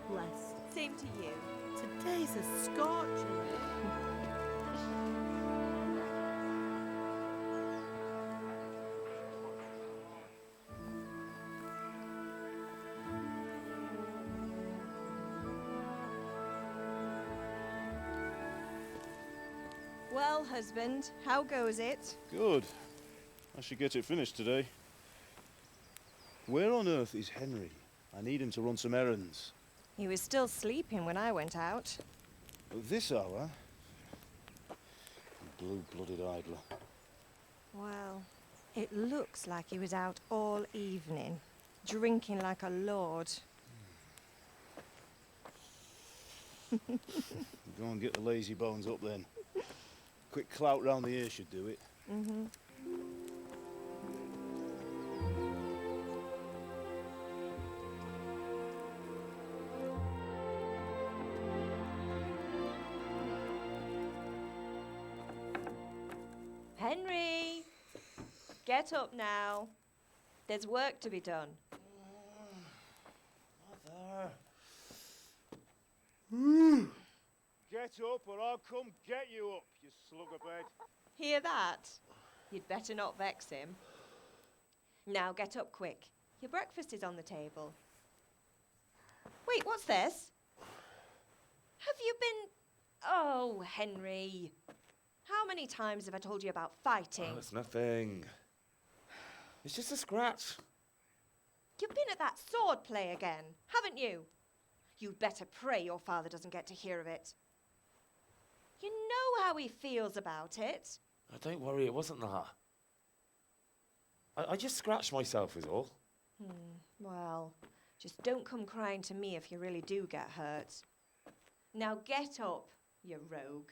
blessed. Same to you. Today's a scorcher. Well, husband, how goes it? Good. I should get it finished today. Where on earth is Henry? I need him to run some errands. He was still sleeping when I went out. At this hour? Blue-blooded idler. Well, it looks like he was out all evening, drinking like a lord. Go and get the lazy bones up then. Quick clout round the ear should do it. Mm-hmm. Henry! Get up now. There's work to be done. Mother! Get up or I'll come get you up, you slugabed. Hear that? You'd better not vex him. Now get up quick. Your breakfast is on the table. Wait, what's this? Have you been... Oh, Henry. How many times have I told you about fighting? Oh, it's nothing. It's just a scratch. You've been at that sword play again, haven't you? You'd better pray your father doesn't get to hear of it. You know how he feels about it. Oh, don't worry, it wasn't that. I just scratched myself is all. Well, just don't come crying to me if you really do get hurt. Now get up, you rogue.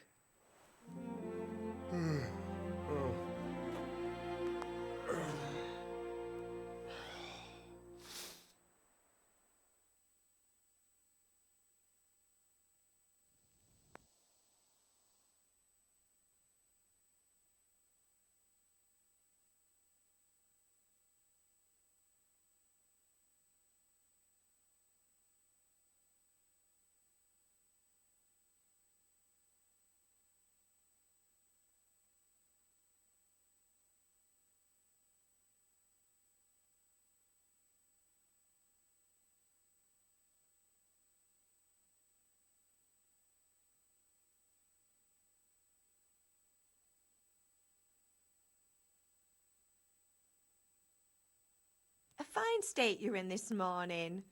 A fine state you're in this morning.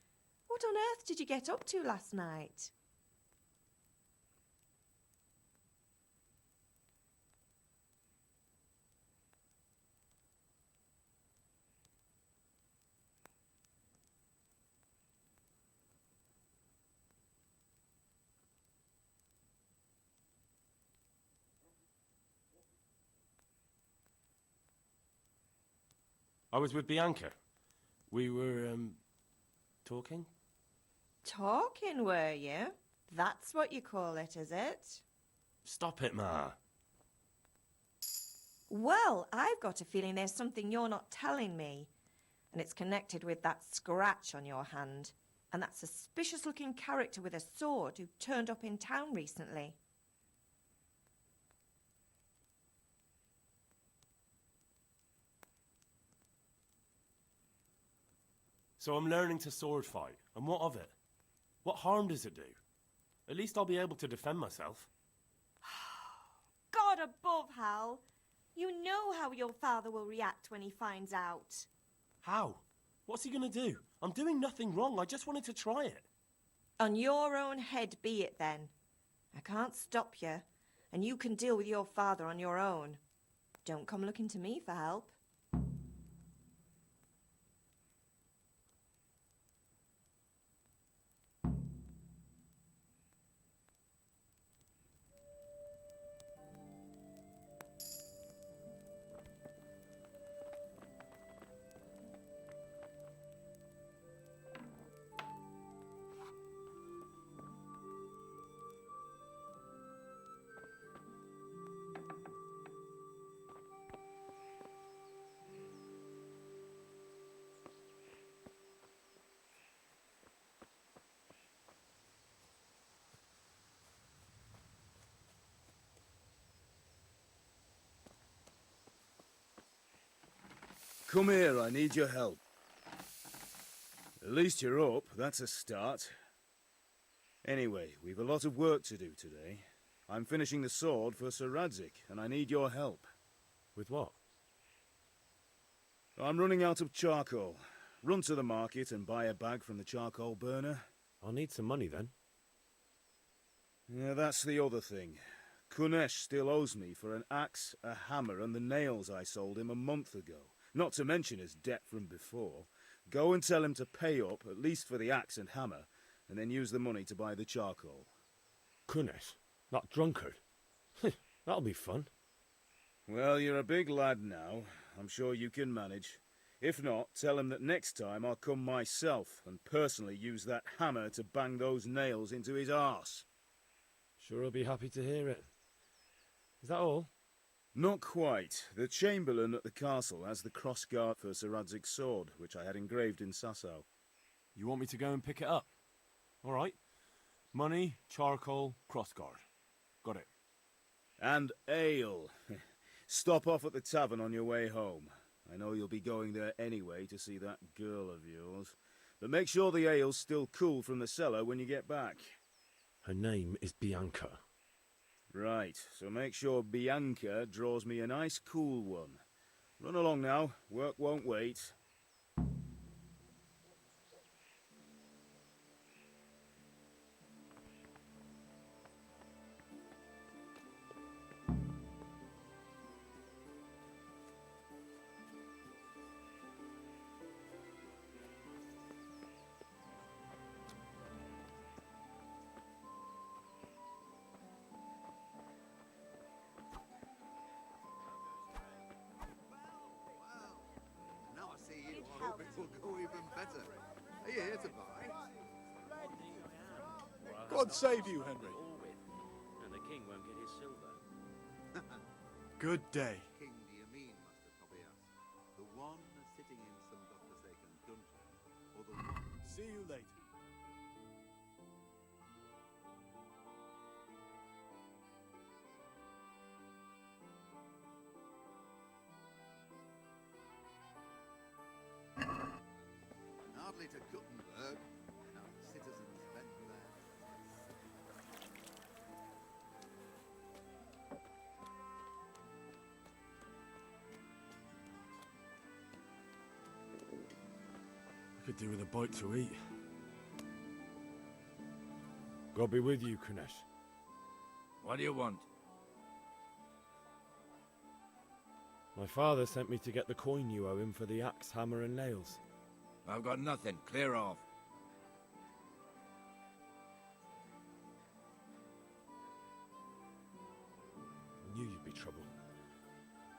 What on earth did you get up to last night? I was with Bianca. We were, talking? Talking, were you? That's what you call it, is it? Stop it, Ma. Well, I've got a feeling there's something you're not telling me. And it's connected with that scratch on your hand. And that suspicious-looking character with a sword who turned up in town recently. So I'm learning to sword fight, and what of it? What harm does it do? At least I'll be able to defend myself. God above, Hal. You know how your father will react when he finds out. How? What's he gonna do? I'm doing nothing wrong, I just wanted to try it. On your own head be it then. I can't stop you, and you can deal with your father on your own. Don't come looking to me for help. Come here, I need your help. At least you're up, that's a start. Anyway, we've a lot of work to do today. I'm finishing the sword for Sir Radzig, and I need your help. With what? I'm running out of charcoal. Run to the market and buy a bag from the charcoal burner. I'll need some money then. Yeah, that's the other thing. Kunesh still owes me for an axe, a hammer, and the nails I sold him a month ago. Not to mention his debt from before. Go and tell him to pay up, at least for the axe and hammer, and then use the money to buy the charcoal. Kunesh? That drunkard? That'll be fun. Well, you're a big lad now. I'm sure you can manage. If not, tell him that next time I'll come myself and personally use that hammer to bang those nails into his arse. Sure, I'll be happy to hear it. Is that all? Not quite. The Chamberlain at the castle has the crossguard for Sir Radzig's sword, which I had engraved in Sasau. You want me to go and pick it up? All right. Money, charcoal, crossguard. Got it. And ale. Stop off at the tavern on your way home. I know you'll be going there anyway to see that girl of yours. But make sure the ale's still cool from the cellar when you get back. Her name is Bianca. Right, so make sure Bianca draws me a nice cool one. Run along now, work won't wait. Now I see you, I hope it will go even better. Are you here to buy? God save you, Henry. And the king won't get his silver. Good day. King do you mean, Master Tobias? The one sitting in some godforsaken dungeon, or the one... See you later. Hardly to Guttenberg. Now citizens vent there. I could do with a bite to eat. God be with you, Kunesh. What do you want? My father sent me to get the coin you owe him for the axe, hammer, and nails. I've got nothing. Clear off. I knew you'd be trouble.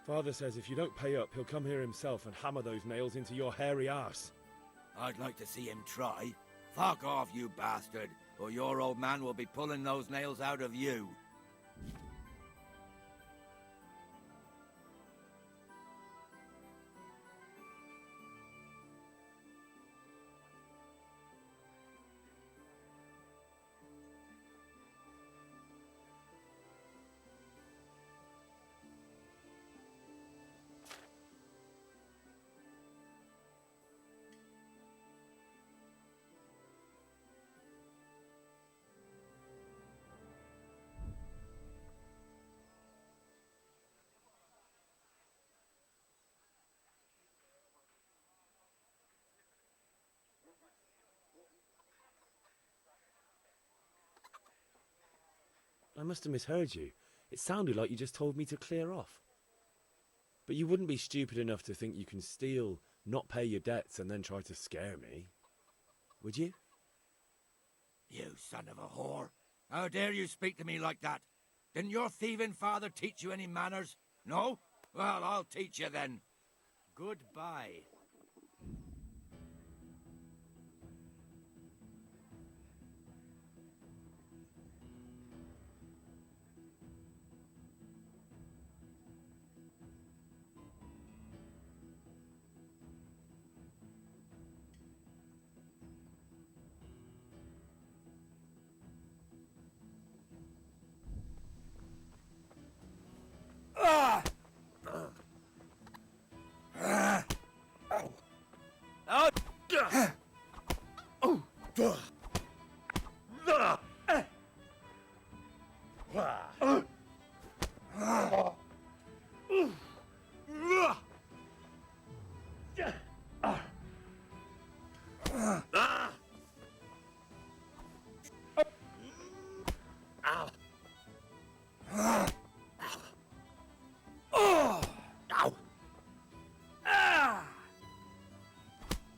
Father says if you don't pay up, he'll come here himself and hammer those nails into your hairy arse. I'd like to see him try. Fuck off, you bastard, or your old man will be pulling those nails out of you. I must have misheard you. It sounded like you just told me to clear off. But you wouldn't be stupid enough to think you can steal, not pay your debts, and then try to scare me. Would you? You son of a whore. How dare you speak to me like that? Didn't your thieving father teach you any manners? No? Well, I'll teach you then. Goodbye.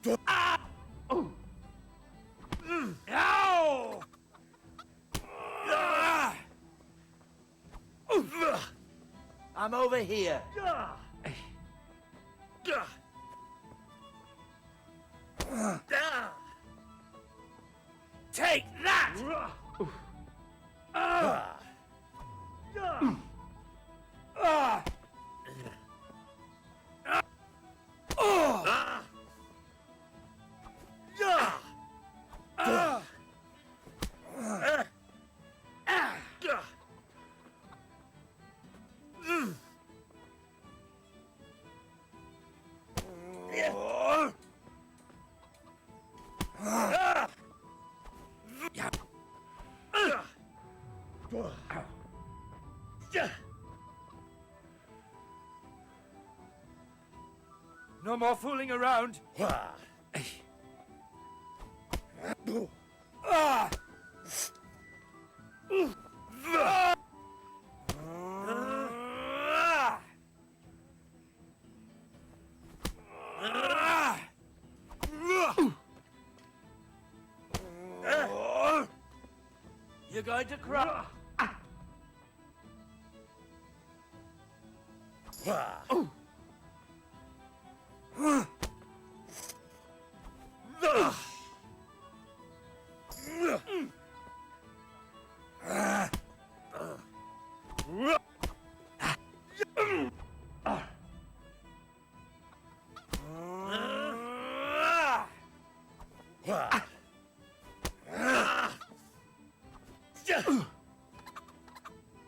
Ow! I'm over here. Take that! No more fooling around. You're going to cry.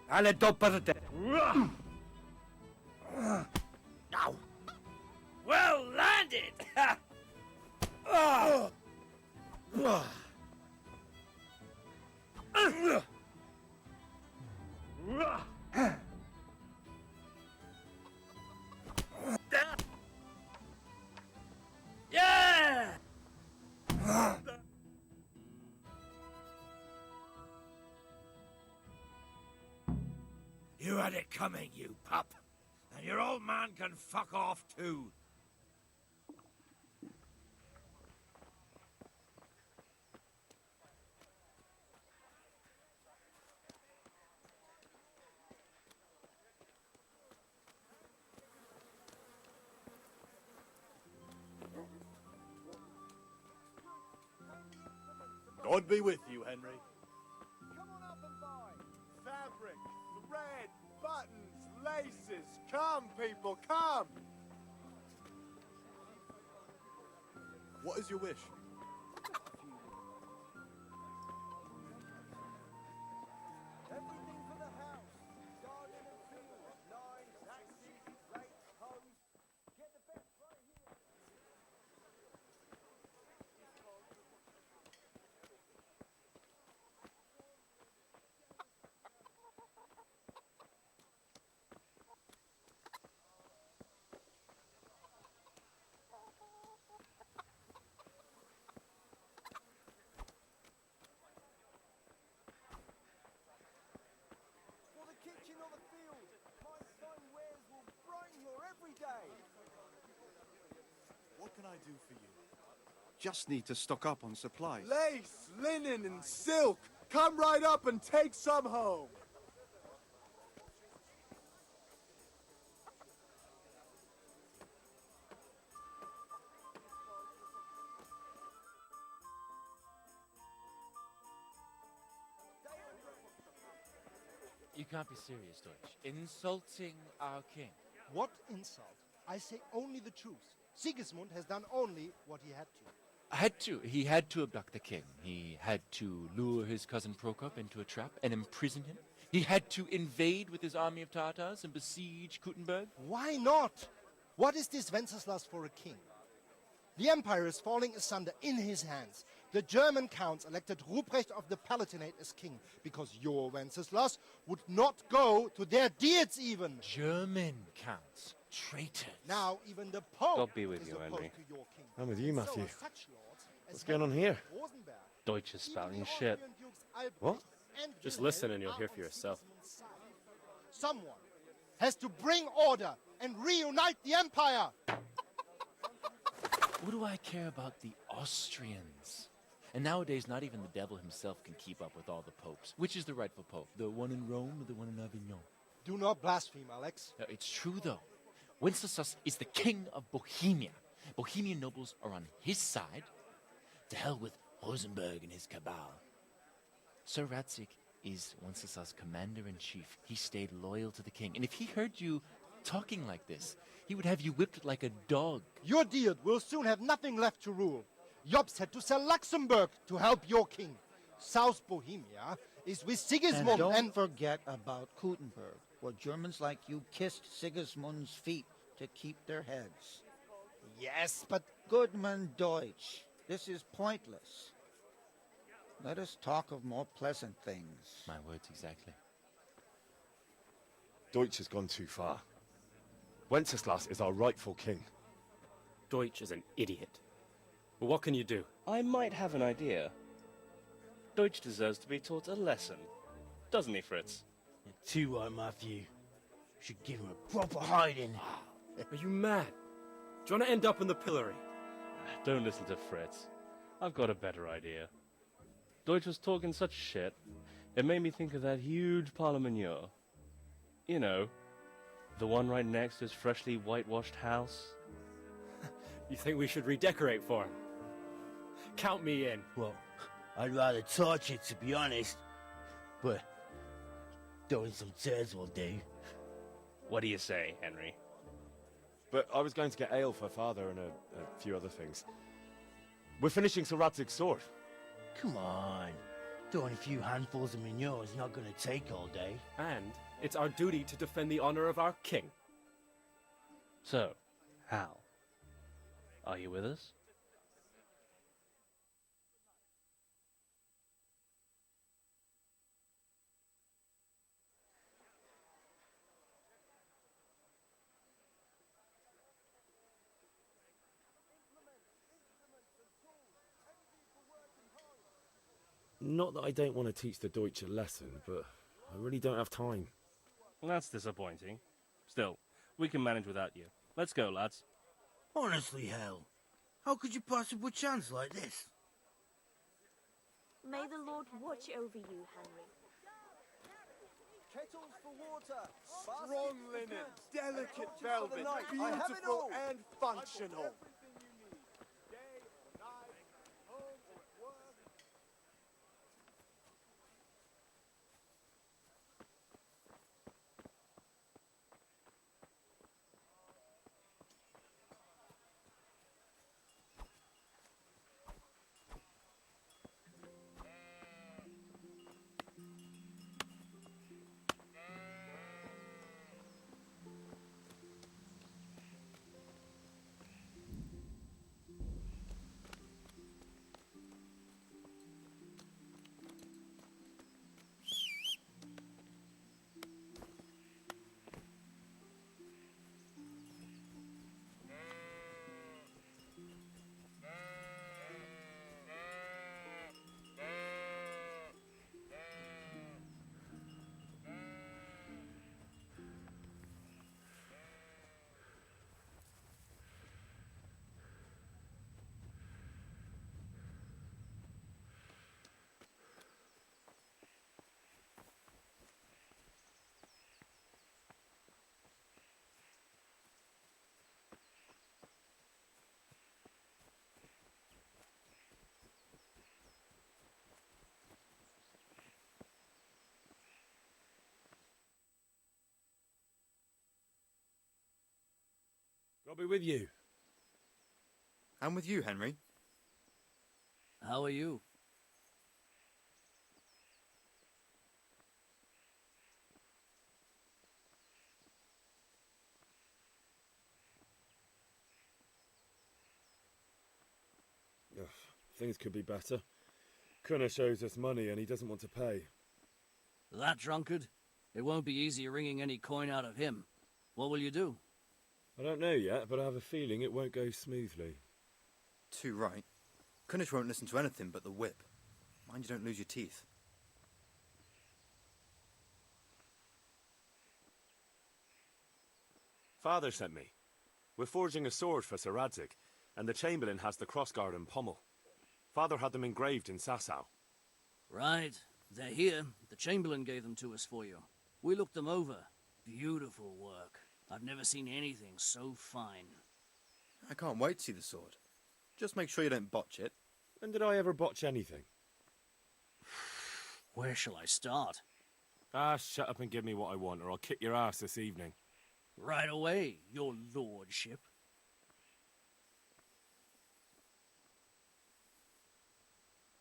Ale dobre. Ow. Well landed. Yeah. You had it coming, you pup. And your old man can fuck off too. God be with you, Henry. Come on up and buy. Fabric, thread, buttons, laces. Come, people, come. What is your wish? Everything for the house. Garden and field, lines, axes, plates, hoes. Get the best right here. For the kitchen or the field, my fine wares will brighten your every day. What can I do for you? Just need to stock up on supplies. Lace, linen, and silk. Come right up and take some home. You can't be serious, Deutsch. Insulting our king. What insult? I say only the truth. Sigismund has done only what he had to. He had to abduct the king. He had to lure his cousin Prokop into a trap and imprison him. He had to invade with his army of Tatars and besiege Kuttenberg. Why not? What is this Wenceslas for a king? The empire is falling asunder in his hands. The German counts elected Ruprecht of the Palatinate as king because your Wenceslas would not go to their deeds even. German counts. Traitors. Now even the Pope God be with is you, opposed Henry. to your king. I'm with you, So Matthew. are such lords as What's going on Henry here? of Rosenberg. Deutsch is spouting Even the shit. Austrian dukes Albrecht What? and Just Wilhelm listen and you'll are hear on for yourself. Sigismund's side. Someone has to bring order and reunite the empire. What do I care about the Austrians? And nowadays, not even the devil himself can keep up with all the popes. Which is the rightful pope? The one in Rome or the one in Avignon? Do not blaspheme, Alex. It's true, though. Wenceslas is the king of Bohemia. Bohemian nobles are on his side. To hell with Rosenberg and his cabal. Sir Radzig is Wenceslas' commander-in-chief. He stayed loyal to the king. And if he heard you talking like this, he would have you whipped like a dog. Your Diet will soon have nothing left to rule. Jobst had to sell Luxembourg to help your king. South Bohemia is with Sigismund and don't forget about Kuttenberg, where Germans like you kissed Sigismund's feet to keep their heads. Yes, but... Goodman Deutsch, this is pointless. Let us talk of more pleasant things. My words exactly. Deutsch has gone too far. Wenceslas is our rightful king. Deutsch is an idiot. Well, what can you do? I might have an idea. Deutsch deserves to be taught a lesson. Doesn't he, Fritz? You're too right, Matthew. Should give him a proper hiding. Are you mad? Do you want to end up in the pillory? Don't listen to Fritz. I've got a better idea. Deutsch was talking such shit, it made me think of that huge parliament. You know, the one right next to his freshly whitewashed house. You think we should redecorate for him? Count me in. Well, I'd rather torch it, to be honest. But throwing some turds will do. What do you say, Henry? But I was going to get ale for father and a few other things. We're finishing Sir Radzig's sword. Come on. Throwing a few handfuls of manure is not going to take all day. And it's our duty to defend the honor of our king. So, Hal, are you with us? Not that I don't want to teach the Deutsch a lesson, but I really don't have time. That's disappointing. Still, we can manage without you. Let's go, lads. Honestly, Hal, how could you possibly chance like this? May the Lord watch over you, Henry. Kettles for water, strong linen, delicate velvet, beautiful and functional. I'll be with you. I'm with you, Henry. How are you? Ugh, things could be better. Kunesh owes us money and he doesn't want to pay. That drunkard? It won't be easy wringing any coin out of him. What will you do? I don't know yet, but I have a feeling it won't go smoothly. Too right. Kunesh won't listen to anything but the whip. Mind you don't lose your teeth. Father sent me. We're forging a sword for Sir Radzig. And the Chamberlain has the crossguard and pommel. Father had them engraved in Sasau. Right. They're here. The Chamberlain gave them to us for you. We looked them over. Beautiful work. I've never seen anything so fine. I can't wait to see the sword. Just make sure you don't botch it. When did I ever botch anything? Where shall I start? Ah, shut up and give me what I want, or I'll kick your ass this evening. Right away, your lordship.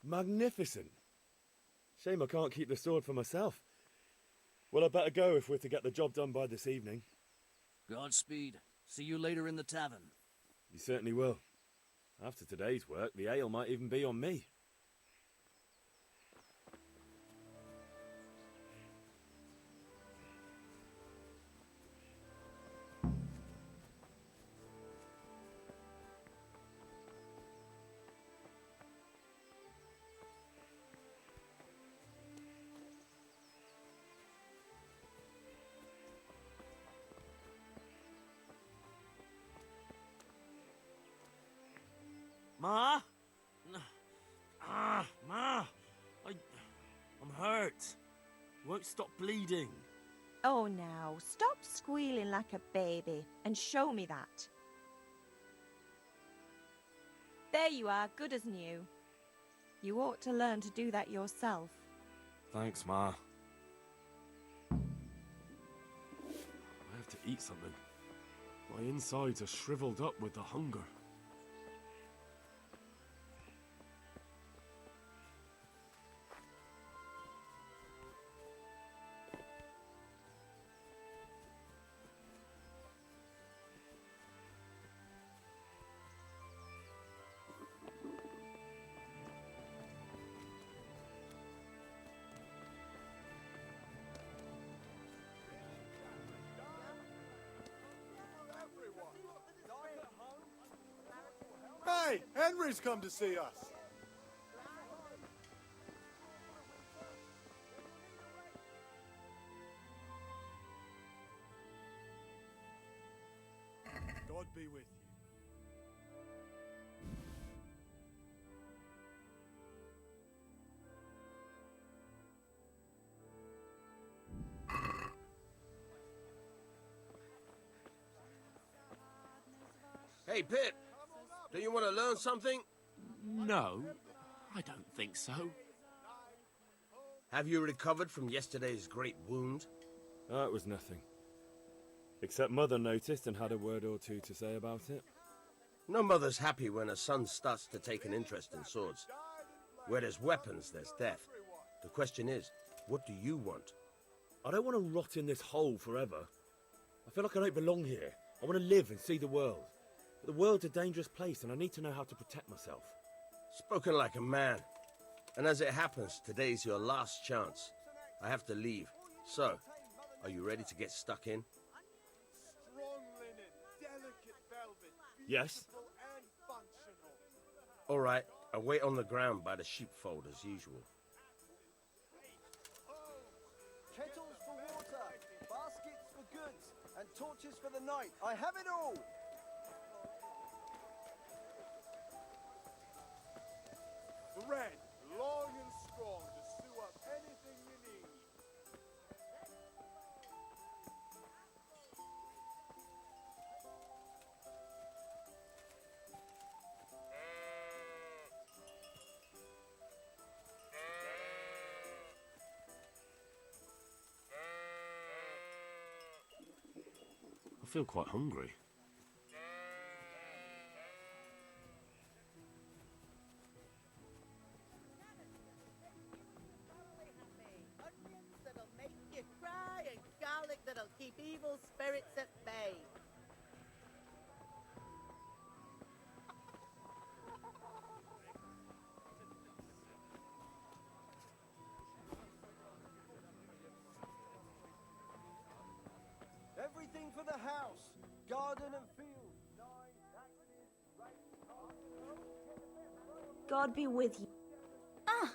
Magnificent. Shame I can't keep the sword for myself. Well, I better go if we're to get the job done by this evening. Godspeed. See you later in the tavern. You certainly will. After today's work, the ale might even be on me. Ma? Ma! I'm hurt. Won't stop bleeding. Oh, now, stop squealing like a baby and show me that. There you are, good as new. You ought to learn to do that yourself. Thanks, Ma. I have to eat something. My insides are shriveled up with the hunger. Hey, Henry's come to see us. God be with you. Hey, Pip. Do you want to learn something? No, I don't think so. Have you recovered from yesterday's great wound? That was nothing. Except Mother noticed and had a word or two to say about it. No mother's happy when her son starts to take an interest in swords. Where there's weapons, there's death. The question is, what do you want? I don't want to rot in this hole forever. I feel like I don't belong here. I want to live and see the world. But the world's a dangerous place and I need to know how to protect myself. Spoken like a man. And as it happens, today's your last chance. I have to leave. So, are you ready to get stuck in? Strong linen, delicate velvet, Yes. beautiful and functional. All right, I'll wait on the ground by the sheepfold as usual. Kettles for water, baskets for goods, and torches for the night. I have it all! Thread, long and strong to sew up anything you need. I feel quite hungry. Onions that'll make you cry and garlic that'll keep evil spirits at bay. Everything for the house, garden and field. God be with you. Ah!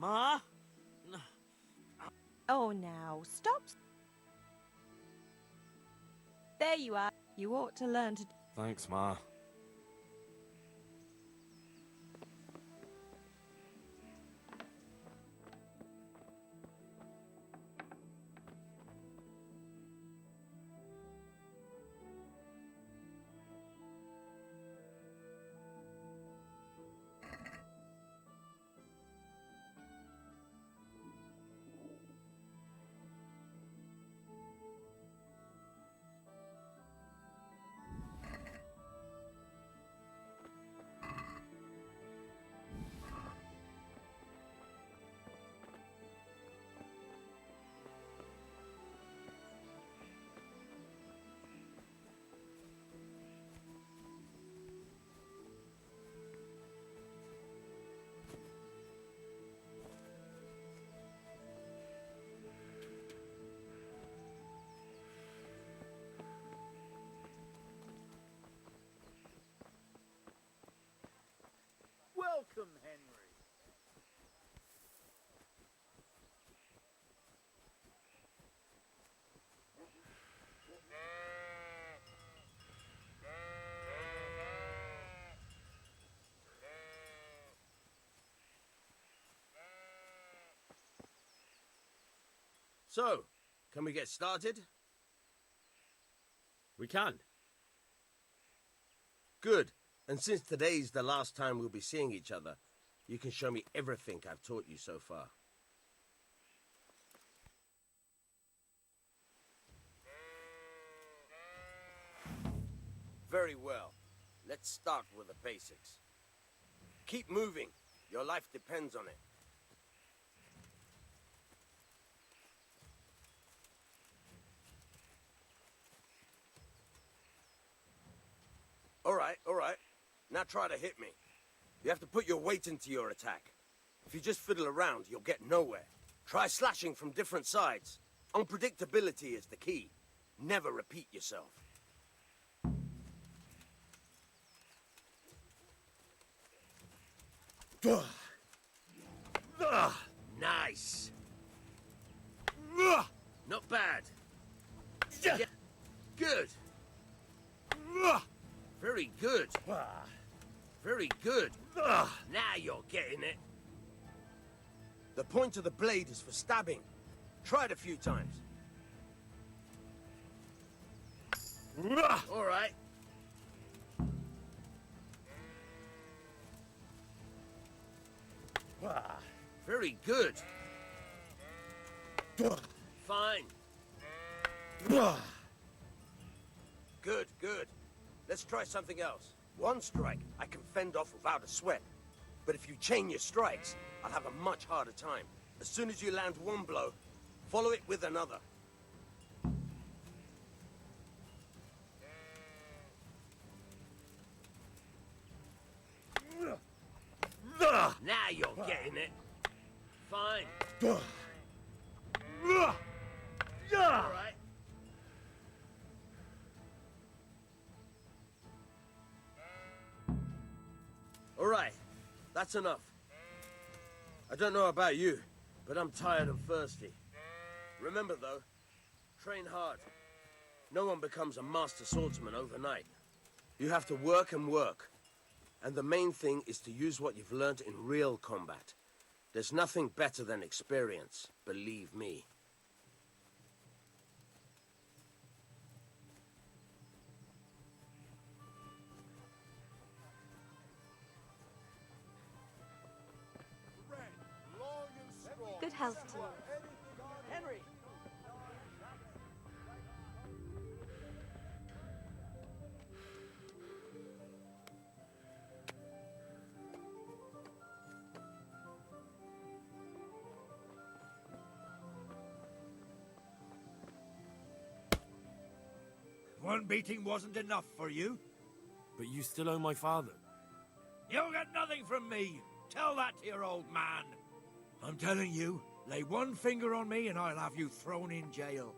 Ma? Oh, now, stop. There you are. You ought to learn to... Thanks, Ma. Welcome, Henry. So, can we get started? We can. Good. And since today's the last time we'll be seeing each other, you can show me everything I've taught you so far. Very well. Let's start with the basics. Keep moving. Your life depends on it. All right. Now try to hit me. You have to put your weight into your attack. If you just fiddle around, you'll get nowhere. Try slashing from different sides. Unpredictability is the key. Never repeat yourself. Nice. Not bad. Yeah. Good. Very good. Very good. Now you're getting it. The point of the blade is for stabbing. Try it a few times. All right. Very good. Fine. Good. Let's try something else. One strike I can fend off without a sweat. But if you chain your strikes, I'll have a much harder time. As soon as you land one blow, follow it with another. Now you're getting it. Fine. All right. All right. That's enough. I don't know about you, but I'm tired and thirsty. Remember, though, train hard. No one becomes a master swordsman overnight. You have to work and work. And the main thing is to use what you've learned in real combat. There's nothing better than experience, believe me. Good health to you. Henry! One beating wasn't enough for you? But you still owe my father. You'll get nothing from me. Tell that to your old man. I'm telling you, lay one finger on me and I'll have you thrown in jail.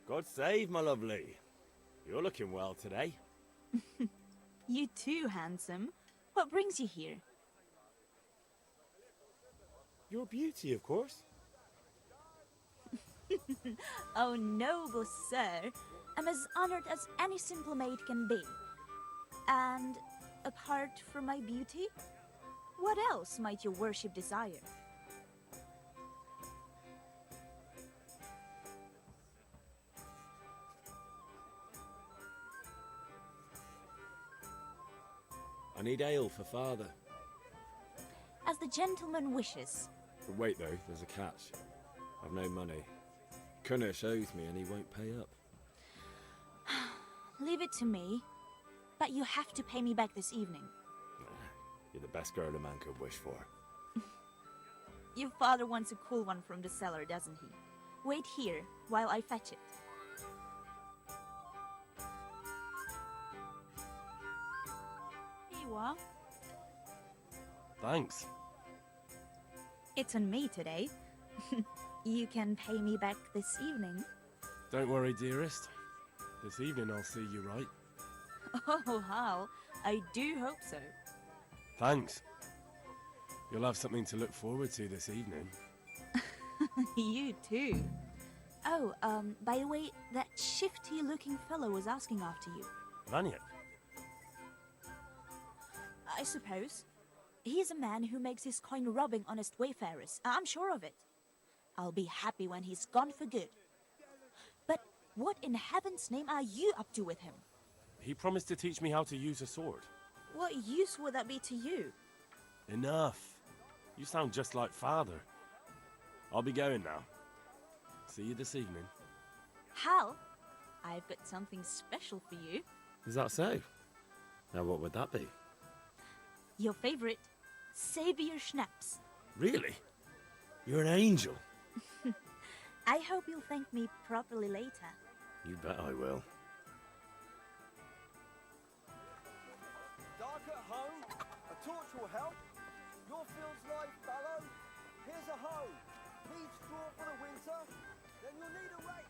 God save, my lovely. You're looking well today. You too, handsome. What brings you here? Your beauty, of course. Oh, noble sir. I'm as honored as any simple maid can be. And apart from my beauty, what else might your worship desire? I need ale for father. As the gentleman wishes. But wait though, there's a catch. I've no money. Kunesh owes me and he won't pay up. Leave it to me. But you have to pay me back this evening. You're the best girl a man could wish for. Your father wants a cool one from the cellar, doesn't he? Wait here while I fetch it. Here you are. Thanks. It's on me today. You can pay me back this evening. Don't worry, dearest. This evening I'll see you right. Oh, Hal, I do hope so. Thanks. You'll have something to look forward to this evening. You too. Oh, by the way, that shifty-looking fellow was asking after you. Vaniak? I suppose. He's a man who makes his coin robbing honest wayfarers. I'm sure of it. I'll be happy when he's gone for good. But what in heaven's name are you up to with him? He promised to teach me how to use a sword. What use would that be to you? Enough. You sound just like father. I'll be going now. See you this evening. Hal, I've got something special for you. Is that so? Now what would that be? Your favorite, Savior Schnapps. Really? You're an angel. I hope you'll thank me properly later. You bet I will. Dark at home? A torch will help. Your fields lie fallow. Here's a hoe. Need straw for the winter? Then you'll need a rake.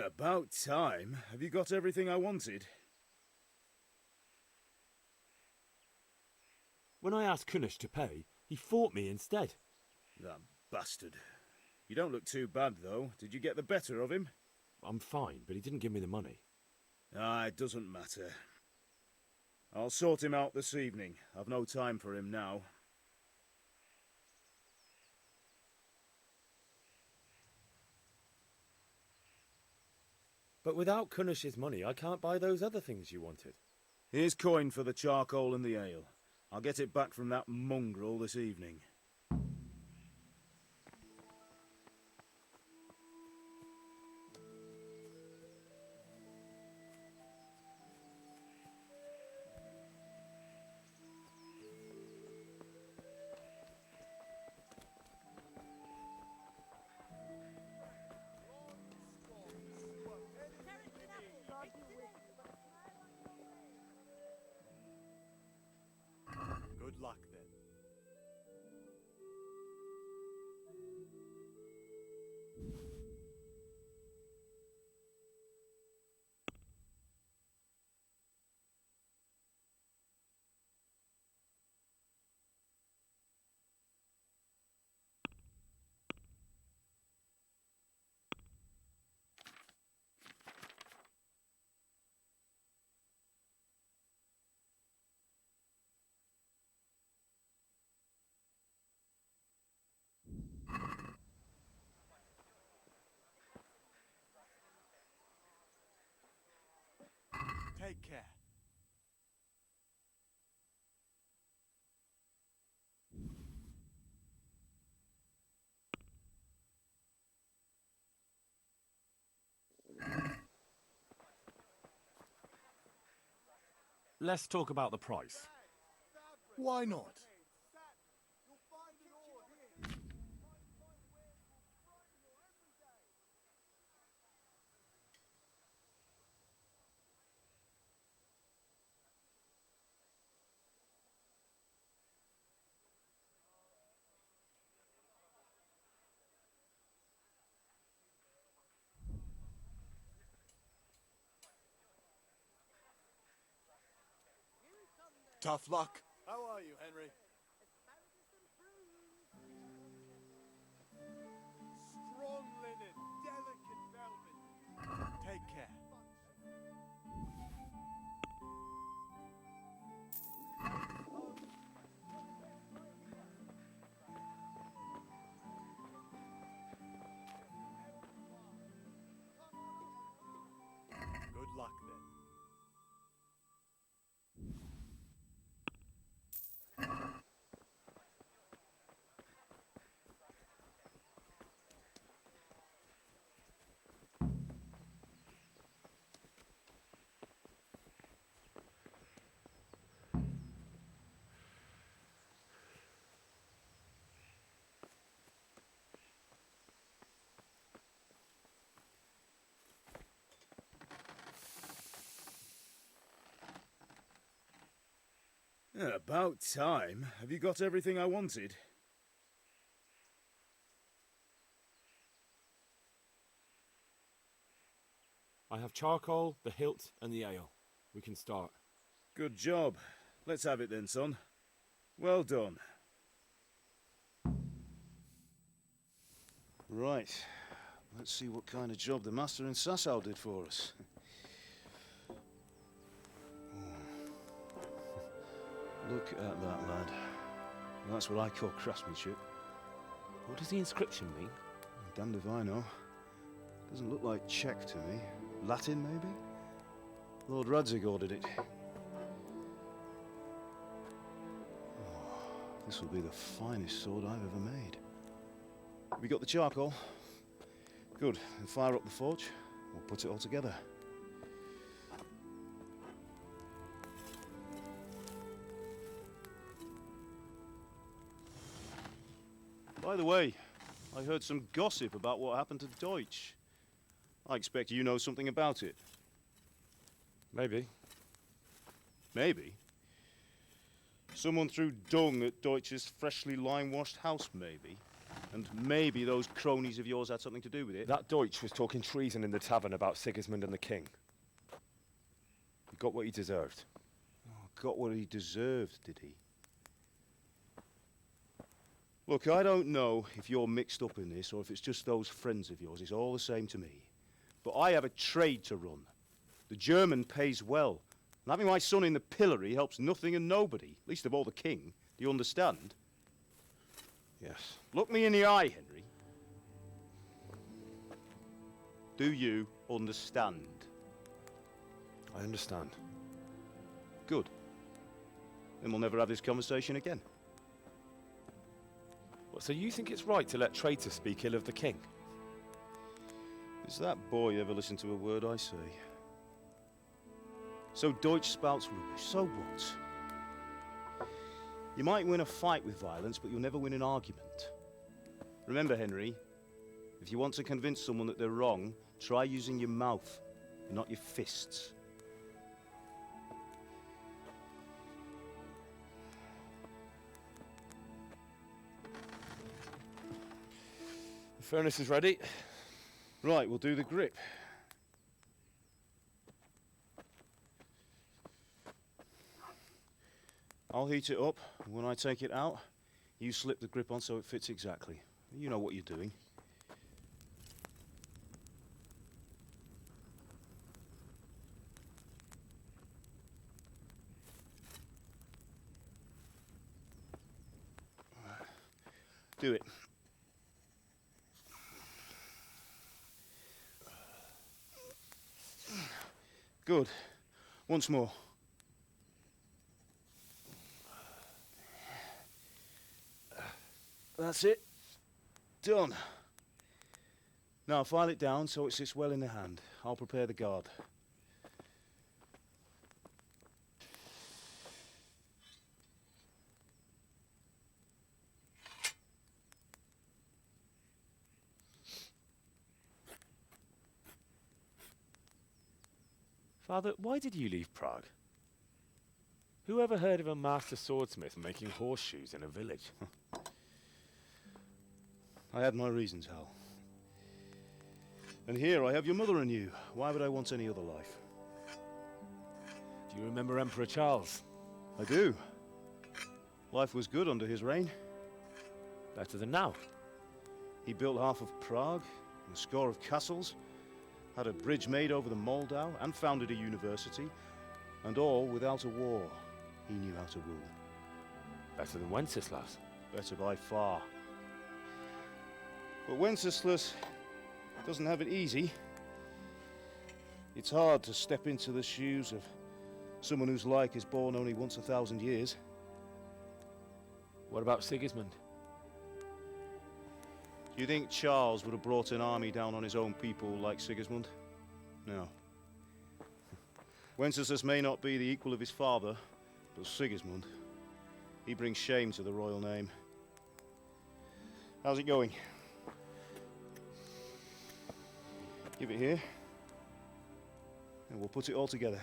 About time. Have you got everything I wanted? When I asked Kunesh to pay, he fought me instead. That bastard. You don't look too bad, though. Did you get the better of him? I'm fine, but he didn't give me the money. Ah, it doesn't matter. I'll sort him out this evening. I've no time for him now. But without Kunesh's money, I can't buy those other things you wanted. Here's coin for the charcoal and the ale. I'll get it back from that mongrel this evening. Good luck, then. Take care. let's talk about the price. Why not? Tough luck. How are you, Henry? Strong linen, delicate velvet. Take care. Good luck then. Yeah, about time. Have you got everything I wanted? I have charcoal, the hilt, and the ale. We can start. Good job. Let's have it then, son. Well done. Right. Let's see what kind of job the master in Sasau did for us. Look at that, lad. That's what I call craftsmanship. What does the inscription mean? Damned if I know. Doesn't look like Czech to me. Latin, maybe? Lord Radzig ordered it. Oh, this will be the finest sword I've ever made. Have we got the charcoal? Good. Then fire up the forge. We'll put it all together. By the way, I heard some gossip about what happened to Deutsch. I expect you know something about it. Maybe. Maybe? Someone threw dung at Deutsch's freshly lime-washed house, maybe? And maybe those cronies of yours had something to do with it? That Deutsch was talking treason in the tavern about Sigismund and the king. He got what he deserved. Oh, got what he deserved, did he? Look, I don't know if you're mixed up in this or if it's just those friends of yours. It's all the same to me. But I have a trade to run. The German pays well. And having my son in the pillory helps nothing and nobody, least of all the king. Do you understand? Yes. Look me in the eye, Henry. Do you understand? I understand. Good. Then we'll never have this conversation again. What, so you think it's right to let traitors speak ill of the king? Does that boy ever listen to a word I say? So Deutsch spouts rubbish. So what? You might win a fight with violence, but you'll never win an argument. Remember, Henry, if you want to convince someone that they're wrong, try using your mouth, not your fists. The furnace is ready. Right, we'll do the grip. I'll heat it up, and when I take it out, you slip the grip on so it fits exactly. You know what you're doing. Do it. Good. Once more. That's it. Done. Now file it down so it sits well in the hand. I'll prepare the guard. Father, why did you leave Prague? Who ever heard of a master swordsmith making horseshoes in a village? I had my reasons, Hal. And here I have your mother and you. Why would I want any other life? Do you remember Emperor Charles? I do. Life was good under his reign. Better than now. He built half of Prague, and a score of castles, had a bridge made over the Moldau, and founded a university, and all without a war. He knew how to rule. Better than Wenceslas. Better by far. But Wenceslas doesn't have it easy. It's hard to step into the shoes of someone whose like is born only once 1,000 years. What about Sigismund? Do you think Charles would have brought an army down on his own people like Sigismund? No. Wenceslas may not be the equal of his father, but Sigismund, he brings shame to the royal name. How's it going? Give it here, and we'll put it all together.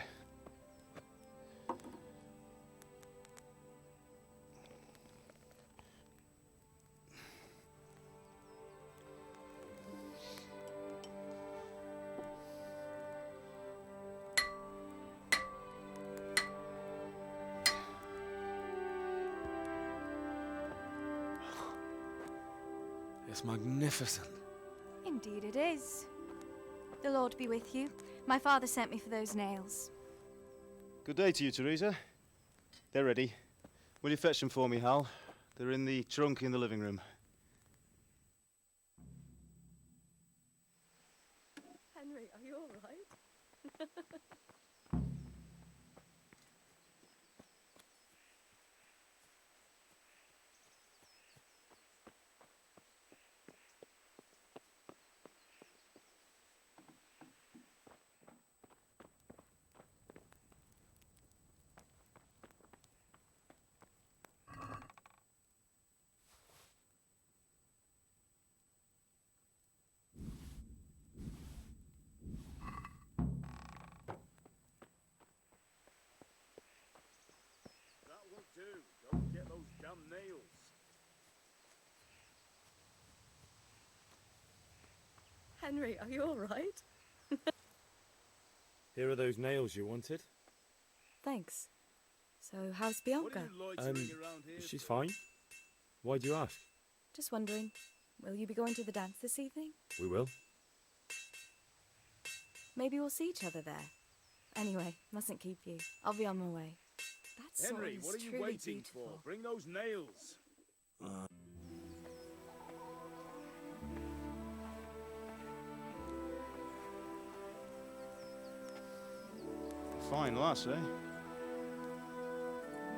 It's magnificent. Indeed it is. The Lord be with you. My father sent me for those nails. Good day to you, Teresa. They're ready. Will you fetch them for me, Hal? They're in the trunk in the living room. Henry, are you all right? Go and get those damn nails. Henry, are you all right? Here are those nails you wanted. Thanks. So, how's Bianca? She's fine. Why do you ask? Just wondering, will you be going to the dance this evening? We will. Maybe we'll see each other there. Anyway, mustn't keep you. I'll be on my way. That sword Henry, is what are you truly waiting beautiful. for? Bring those nails. Fine lass, eh?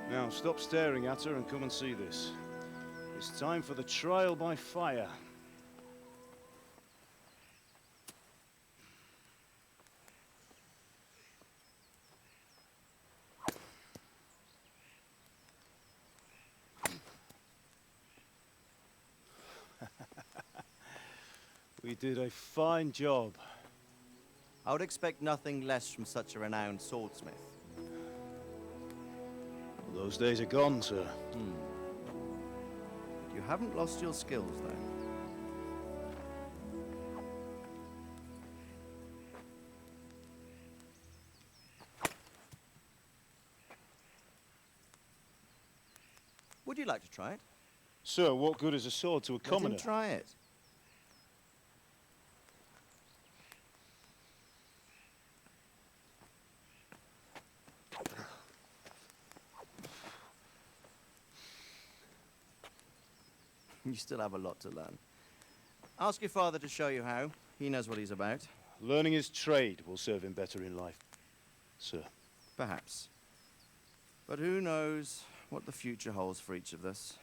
Now, stop staring at her and come and see this. It's time for the trial by fire. We did a fine job. I would expect nothing less from such a renowned swordsmith. Those days are gone, sir. You haven't lost your skills, though. Would you like to try it? Sir, what good is a sword to a commoner? Let him try it. You still have a lot to learn. Ask your father to show you how. He knows what he's about. Learning his trade will serve him better in life, sir. Perhaps. But who knows what the future holds for each of us.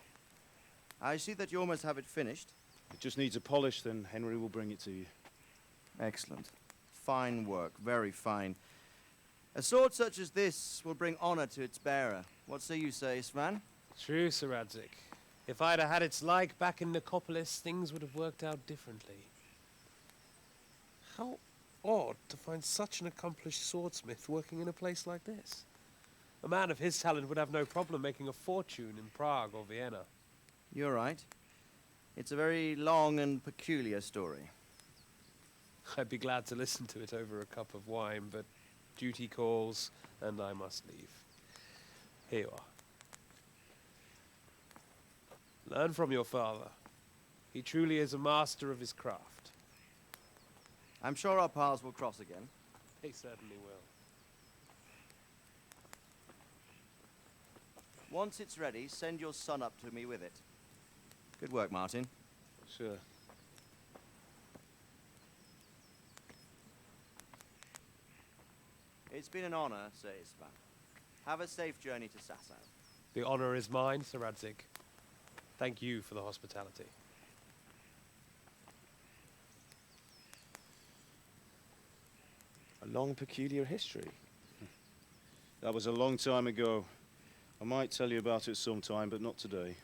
I see that you almost have it finished. It just needs a polish, then Henry will bring it to you. Excellent. Fine work, very fine. A sword such as this will bring honor to its bearer. What say you, Svan? True, Sir Radzig. If I'd have had its like back in Nicopolis, things would have worked out differently. How odd to find such an accomplished swordsmith working in a place like this. A man of his talent would have no problem making a fortune in Prague or Vienna. You're right. It's a very long and peculiar story. I'd be glad to listen to it over a cup of wine, but duty calls, and I must leave. Here you are. Learn from your father. He truly is a master of his craft. I'm sure our paths will cross again. They certainly will. Once it's ready, send your son up to me with it. Good work, Martin. Sure. It's been an honor, Sir Istvan. Have a safe journey to Sasau. The honor is mine, Sir Radzig. Thank you for the hospitality. A long, peculiar history. That was a long time ago. I might tell you about it sometime, but not today.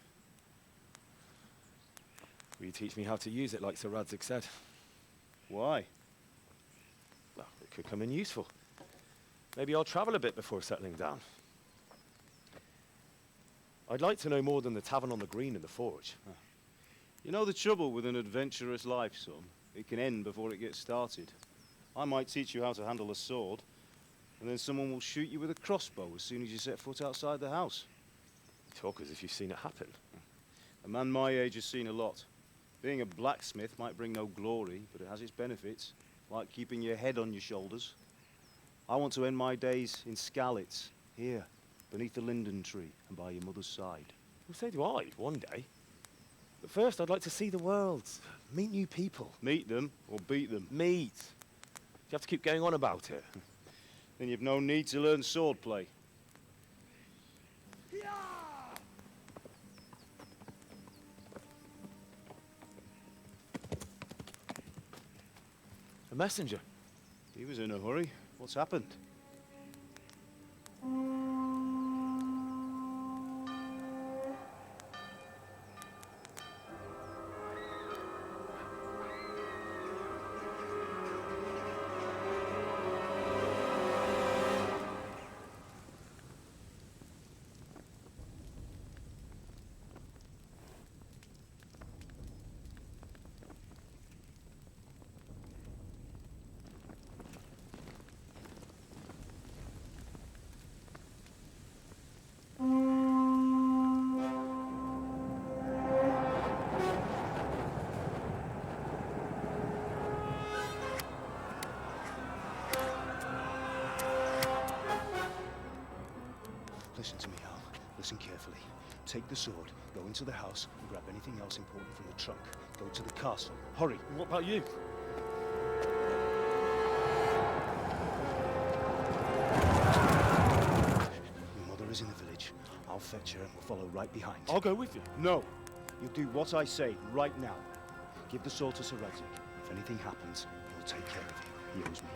Will you teach me how to use it, like Sir Radzig said? Why? Well, it could come in useful. Maybe I'll travel a bit before settling down. I'd like to know more than the tavern on the green and the forge. You know the trouble with an adventurous life, son? It can end before it gets started. I might teach you how to handle a sword, and then someone will shoot you with a crossbow as soon as you set foot outside the house. You talk as if you've seen it happen. A man my age has seen a lot. Being a blacksmith might bring no glory, but it has its benefits, like keeping your head on your shoulders. I want to end my days in Skalitz, here, beneath the linden tree and by your mother's side. Well, so do I, one day. But first, I'd like to see the world, meet new people. Meet them or beat them? Meet. You have to keep going on about it. Then you've no need to learn swordplay. A messenger. He was in a hurry. What's happened? Listen to me, Hal. Listen carefully. Take the sword, go into the house, and grab anything else important from the trunk. Go to the castle. Hurry. What about you? Your mother is in the village. I'll fetch her and we'll follow right behind. I'll go with you. No. You'll do what I say right now. Give the sword to Sir Radzig. If anything happens, he'll take care of you. He owes me.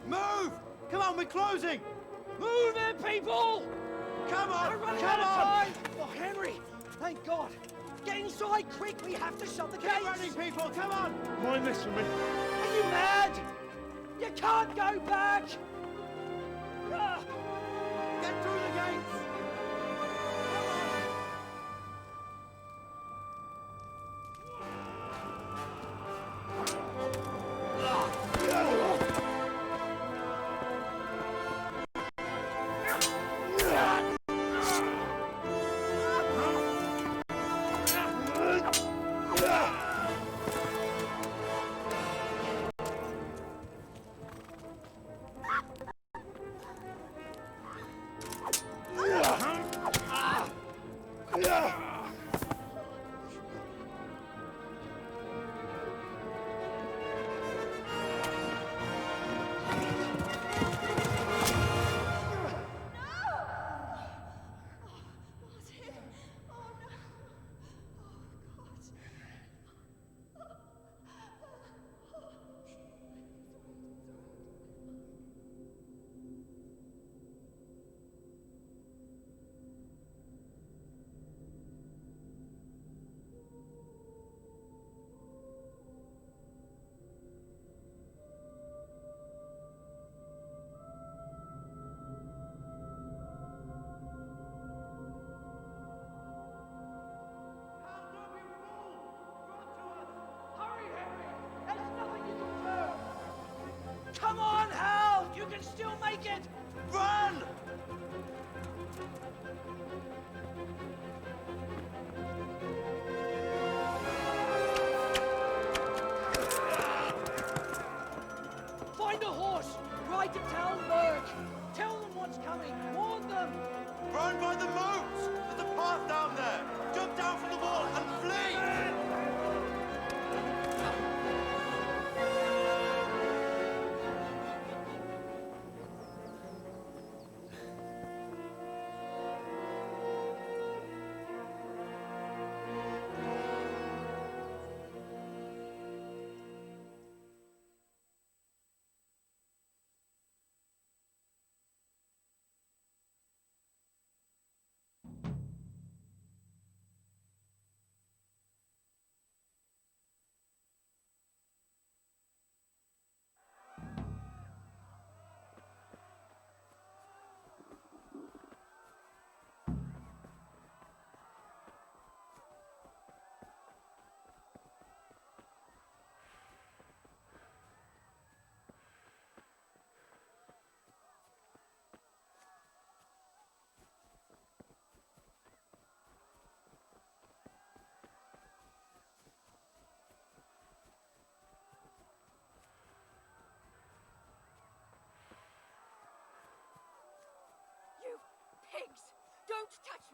Move! Come on, we're closing! Move it, people! Come on! We're running Come out of on! time! Oh, Henry! Thank God! Get inside, quick! We have to shut the Get gates! running, people! Come on! Mind this for me. Are you mad? You can't go back! Ah. Get through the gates!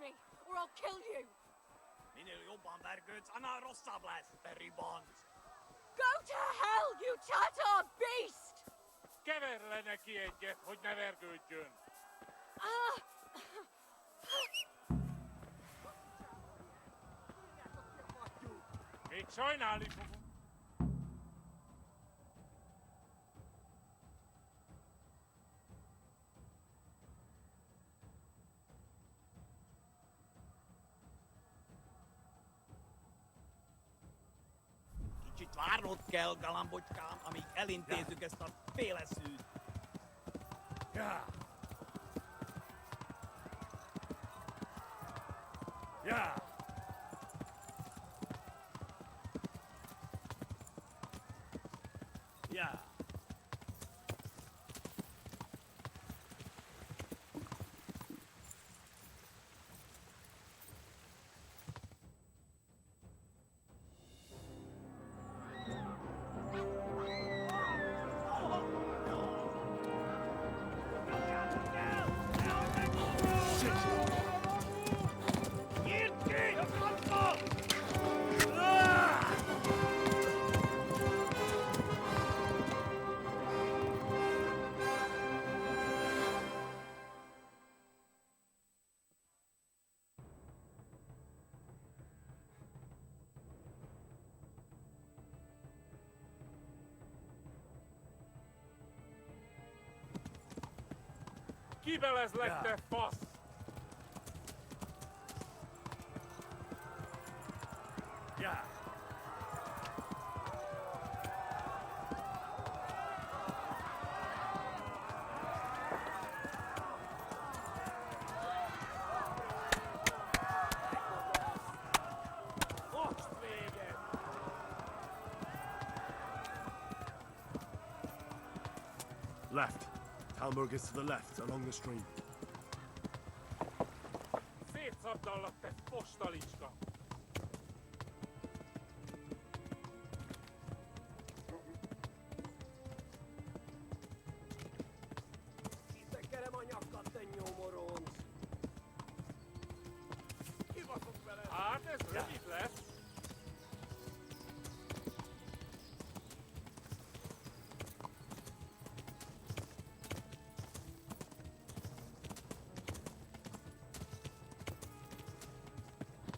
Henry, or I'll kill you. Go to hell, you Tatar beast! Keverle neki egyet, hogy ne vergődjön. Ah! Még sajnálni fogom. Kicsit várnod kell, galambocskám, amíg elintézzük ezt a féleszűt. Ja. Ja. Ja. Kibelezlek, te fasz! Ja. Most vége! Left. Talmurg is to the left, along the stream. Szétszabdallak, te fostalicska! Kitekerem a nyakat, te nyomoronc! Kibaszok veled! Hát ez rövid lesz!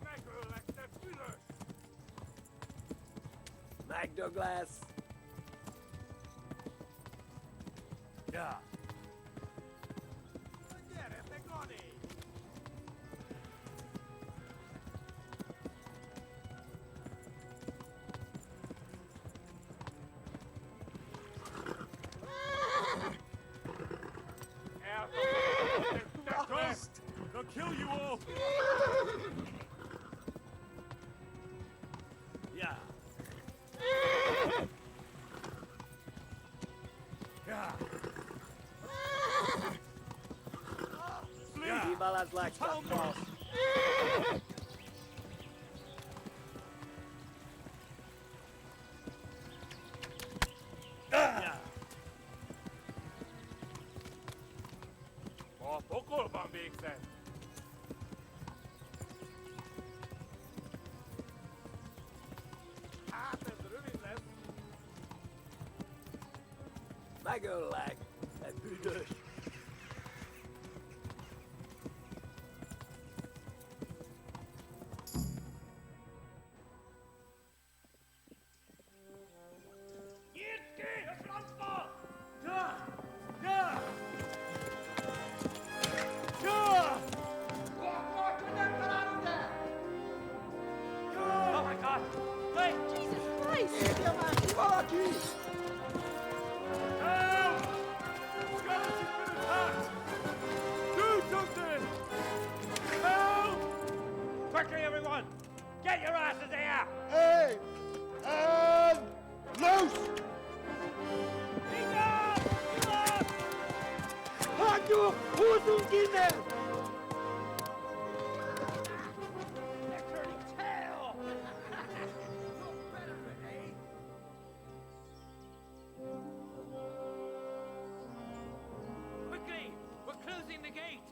Megöllek, te büdös! Megdög lesz! Ja. Gyere, te Gani! Ghost! They'll kill you all! Ja. Ja. Kibelezlek, te fasz! Ja. A pokolban végzett! Hát ez rövid lesz! Megöllek, te büdös! Nyírt ki a francba! Ja! Ja! Ja! Oh my God! Wait! Jesus Christ! Érje már ki valaki! Help! Skeleton's been attacked! Do something! Help! Quickly, everyone! Get your asses here! Hey! And loose! Hagyjuk! Húzzunk innen! They're turning tail! Quickly! We're closing the gate!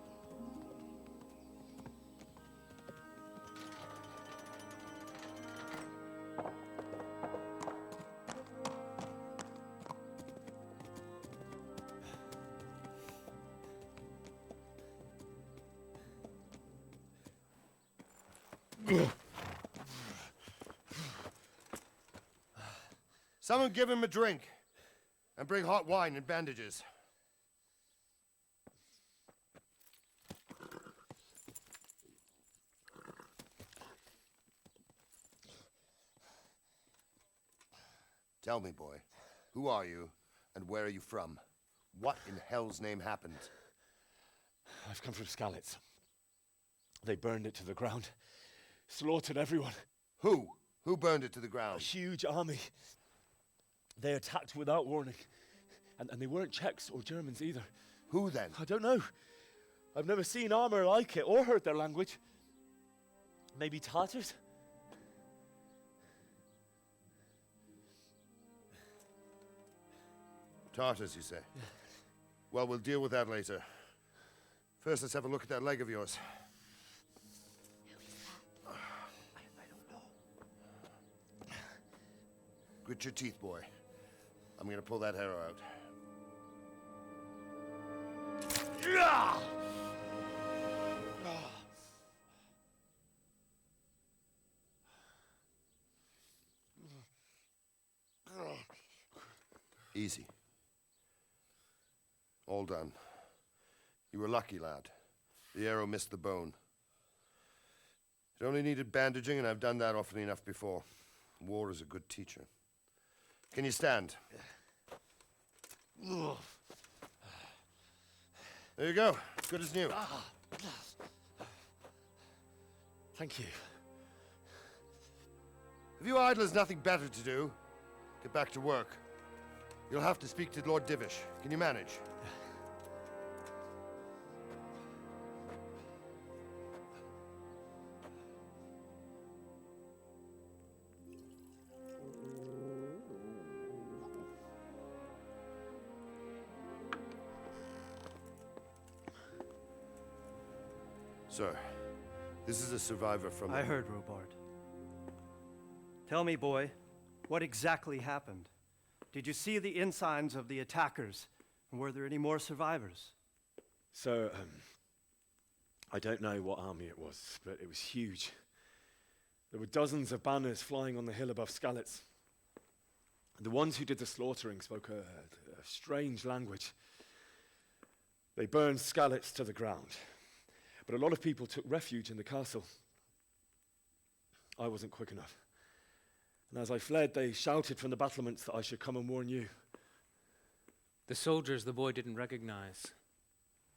Someone give him a drink. And bring hot wine and bandages. Tell me, boy, who are you and where are you from? What in hell's name happened? I've come from Skalitz. They burned it to the ground. Slaughtered everyone. Who? Who burned it to the ground? A huge army. They attacked without warning. And they weren't Czechs or Germans either. Who then? I don't know. I've never seen armor like it or heard their language. Maybe Tatars? Tartars, you say? Well, we'll deal with that later. First, let's have a look at that leg of yours. Grit your teeth, boy. I'm gonna pull that arrow out. Easy. All done. You were lucky, lad. The arrow missed the bone. It only needed bandaging, and I've done that often enough before. War is a good teacher. Can you stand? There you go. Good as new. Thank you. Have you idlers nothing better to do? Get back to work. You'll have to speak to Lord Divish. Can you manage? Sir, this is a survivor from... I heard, Robard. Tell me, boy, what exactly happened? Did you see the ensigns of the attackers? And were there any more survivors? So, I don't know what army it was, but it was huge. There were dozens of banners flying on the hill above Skalitz. The ones who did the slaughtering spoke a strange language. They burned Skalitz to the ground. But a lot of people took refuge in the castle. I wasn't quick enough. And as I fled, they shouted from the battlements that I should come and warn you. The soldiers the boy didn't recognize.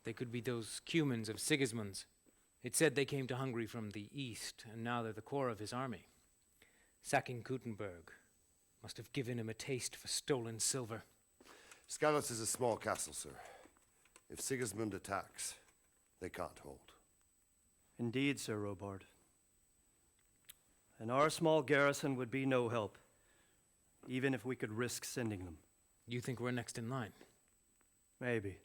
They could be those Cumans of Sigismund's. It said they came to Hungary from the east, and now they're the core of his army. Sacking Gutenberg must have given him a taste for stolen silver. Skalitz is a small castle, sir. If Sigismund attacks, they can't hold. Indeed, Sir Robard. And our small garrison would be no help, even if we could risk sending them. You think we're next in line? Maybe.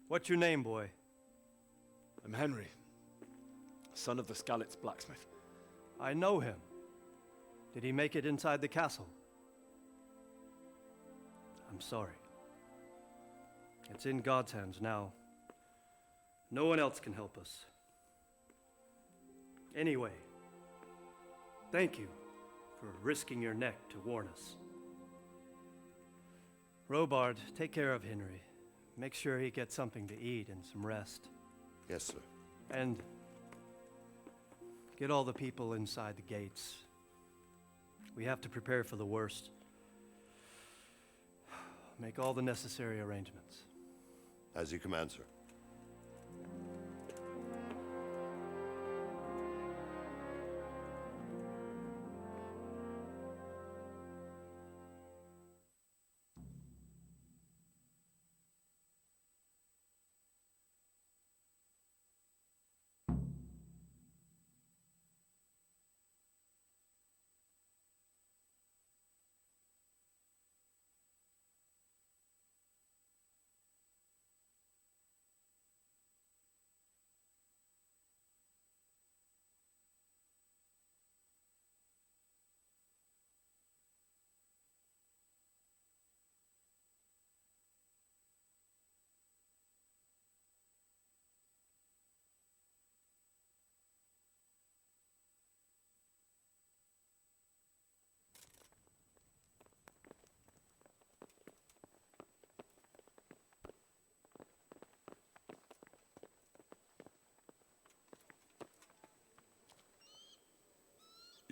What's your name, boy? I'm Henry, son of the Skalitz blacksmith. I know him. Did he make it inside the castle? I'm sorry. It's in God's hands now. No one else can help us. Anyway, thank you for risking your neck to warn us. Robard, take care of Henry. Make sure he gets something to eat and some rest. Yes, sir. And get all the people inside the gates. We have to prepare for the worst. Make all the necessary arrangements. As you command, sir.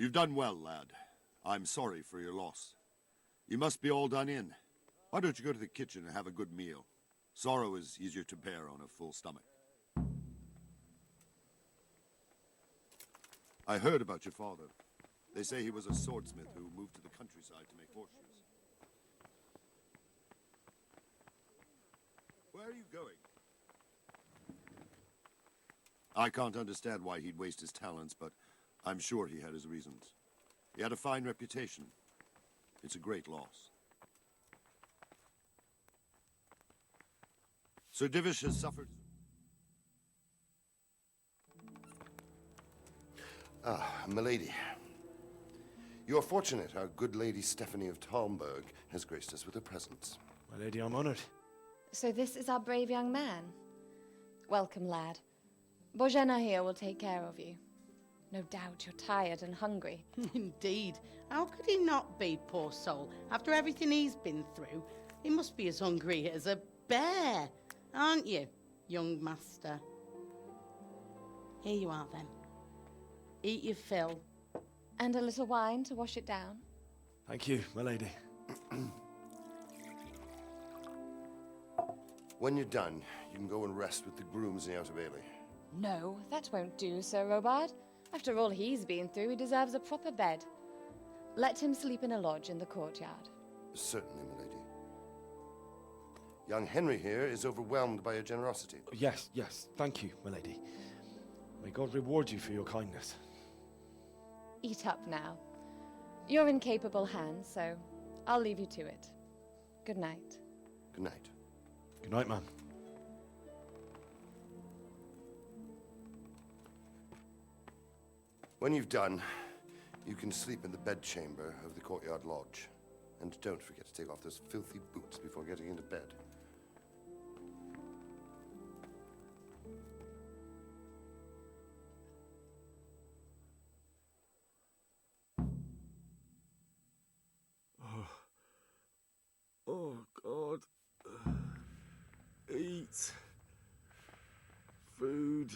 You've done well, lad. I'm sorry for your loss. You must be all done in. Why don't you go to the kitchen and have a good meal? Sorrow is easier to bear on a full stomach. I heard about your father. They say he was a swordsmith who moved to the countryside to make horseshoes. Where are you going? I can't understand why he'd waste his talents, but I'm sure he had his reasons. He had a fine reputation. It's a great loss. Sir Divish has suffered... Ah, milady. You're fortunate our good lady Stephanie of Talmberg has graced us with her presence. My lady, I'm honored. So this is our brave young man. Welcome, lad. Bojena here will take care of you. No doubt you're tired and hungry. Indeed. How could he not be, poor soul? After everything he's been through, he must be as hungry as a bear, aren't you, young master? Here you are, then. Eat your fill. And a little wine to wash it down. Thank you, my lady. When you're done, you can go and rest with the grooms in the Outer Bailey. No, that won't do, Sir Robard. After all he's been through, he deserves a proper bed. Let him sleep in a lodge in the courtyard. Certainly, milady. Young Henry here is overwhelmed by your generosity. Yes, yes, thank you, my lady. May God reward you for your kindness. Eat up now. You're in capable hands, so I'll leave you to it. Good night. Good night. Good night, ma'am. When you've done, you can sleep in the bedchamber of the courtyard lodge. And don't forget to take off those filthy boots before getting into bed. Oh, God. Eat. Food.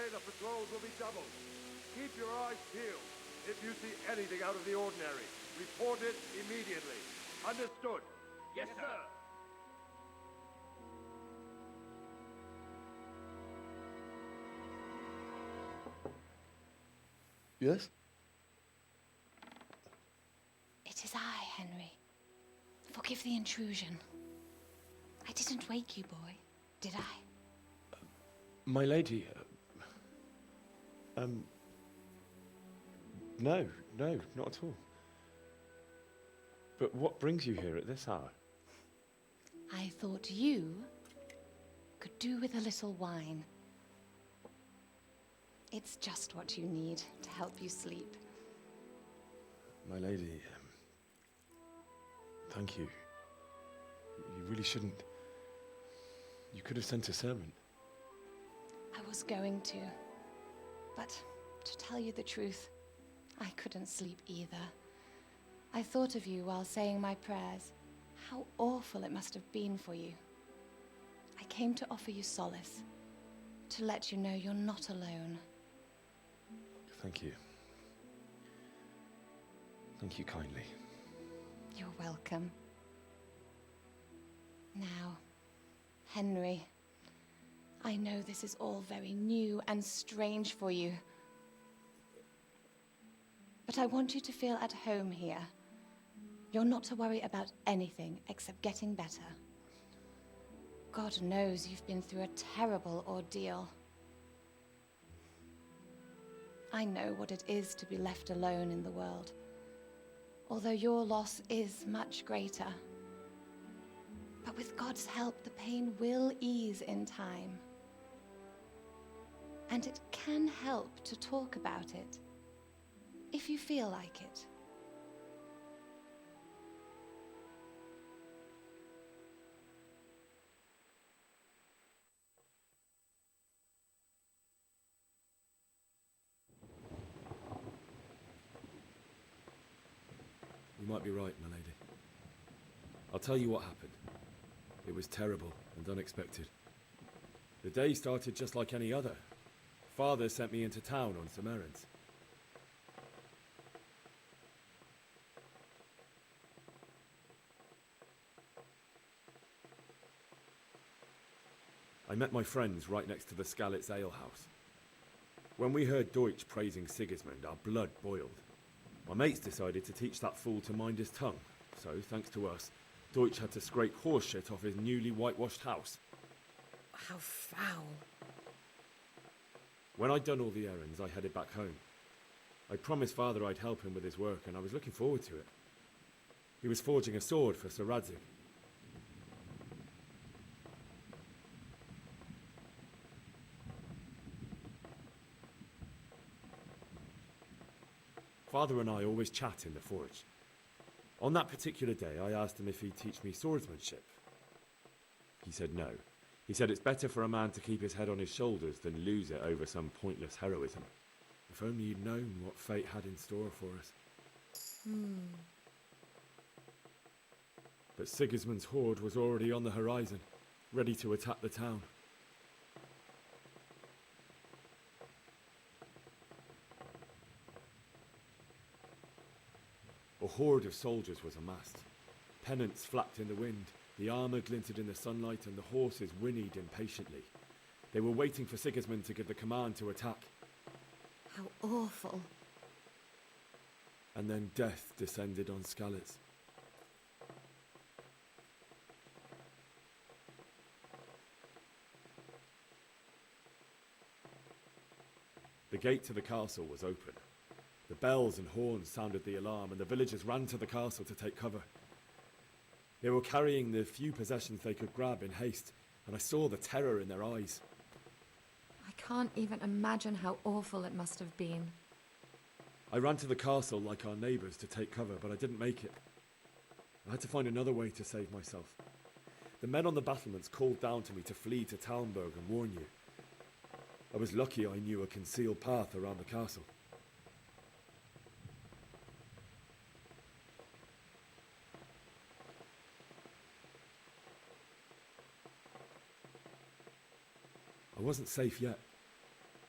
day, the patrols will be doubled. Keep your eyes peeled. If you see anything out of the ordinary, report it immediately. Understood? Yes, sir. Yes? It is I, Henry. Forgive the intrusion. I didn't wake you, boy, did I? My lady, no, not at all. But what brings you here at this hour? I thought you could do with a little wine. It's just what you need to help you sleep. My lady, thank you. You really shouldn't. You could have sent a servant. I was going to, but to tell you the truth, I couldn't sleep either. I thought of you while saying my prayers. How awful it must have been for you. I came to offer you solace, to let you know you're not alone. Thank you. Thank you kindly. You're welcome. Now, Henry, I know this is all very new and strange for you. But I want you to feel at home here. You're not to worry about anything except getting better. God knows you've been through a terrible ordeal. I know what it is to be left alone in the world, although your loss is much greater. But with God's help, the pain will ease in time. And it can help to talk about it, if you feel like it. You might be right, my lady. I'll tell you what happened. It was terrible and unexpected. The day started just like any other. Father sent me into town on some errands. I met my friends right next to the Skalitz alehouse. When we heard Deutsch praising Sigismund, our blood boiled. My mates decided to teach that fool to mind his tongue, so, thanks to us, Deutsch had to scrape horse shit off his newly whitewashed house. How foul. When I'd done all the errands, I headed back home. I promised Father I'd help him with his work, and I was looking forward to it. He was forging a sword for Sir Radzig. Father and I always chat in the forge. On that particular day, I asked him if he'd teach me swordsmanship. He said no. He said it's better for a man to keep his head on his shoulders than lose it over some pointless heroism. If only you'd known what fate had in store for us. But Sigismund's horde was already on the horizon, ready to attack the town. A horde of soldiers was amassed. Pennants flapped in the wind, the armour glinted in the sunlight, and the horses whinnied impatiently. They were waiting for Sigismund to give the command to attack. How awful. And then death descended on Skalitz. The gate to the castle was open. The bells and horns sounded the alarm, and the villagers ran to the castle to take cover. They were carrying the few possessions they could grab in haste, and I saw the terror in their eyes. I can't even imagine how awful it must have been. I ran to the castle like our neighbours to take cover, but I didn't make it. I had to find another way to save myself. The men on the battlements called down to me to flee to Talmberg and warn you. I was lucky I knew a concealed path around the castle. I wasn't safe yet.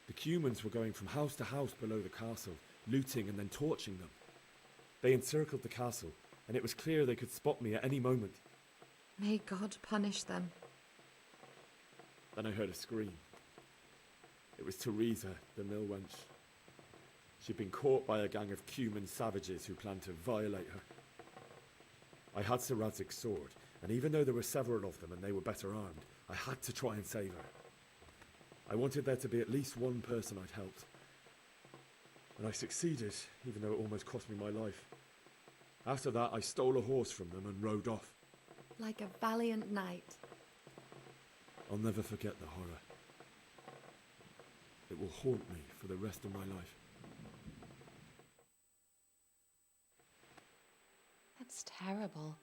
The Cumans were going from house to house below the castle, looting and then torching them. They encircled the castle, and it was clear they could spot me at any moment. May God punish them. Then I heard a scream. It was Teresa, the mill wench. She'd been caught by a gang of Cuman savages who planned to violate her. I had Sir Radzig's sword, and even though there were several of them and they were better armed, I had to try and save her. I wanted there to be at least one person I'd helped. And I succeeded, even though it almost cost me my life. After that, I stole a horse from them and rode off. Like a valiant knight. I'll never forget the horror. It will haunt me for the rest of my life. That's terrible.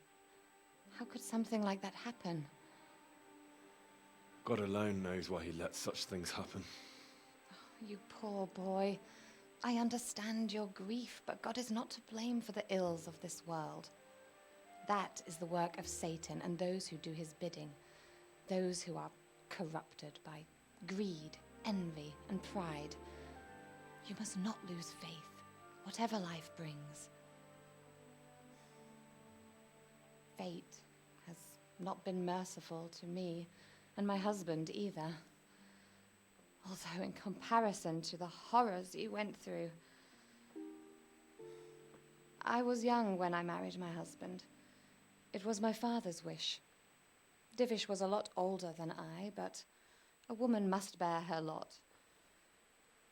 How could something like that happen? God alone knows why he lets such things happen. You poor boy. I understand your grief, but God is not to blame for the ills of this world. That is the work of Satan and those who do his bidding. Those who are corrupted by greed, envy, and pride. You must not lose faith, whatever life brings. Fate has not been merciful to me, and my husband either. Although in comparison to the horrors you went through. I was young when I married my husband. It was my father's wish. Divish was a lot older than I, but a woman must bear her lot.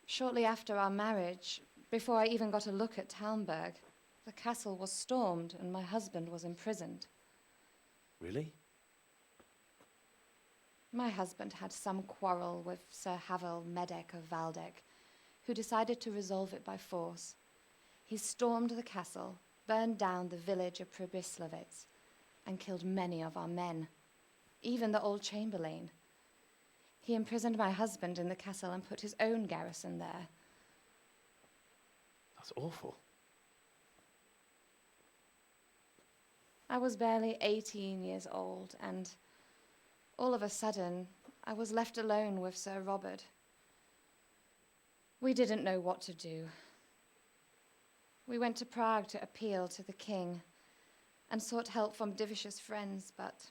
Shortly after our marriage, before I even got a look at Talmberg, the castle was stormed and my husband was imprisoned. Really? My husband had some quarrel with Sir Havel Medek of Valdek, who decided to resolve it by force. He stormed the castle, burned down the village of Pribyslavitz, and killed many of our men, even the old chamberlain. He imprisoned my husband in the castle and put his own garrison there. That's awful. I was barely 18 years old, and all of a sudden, I was left alone with Sir Robert. We didn't know what to do. We went to Prague to appeal to the king and sought help from Divish's friends, but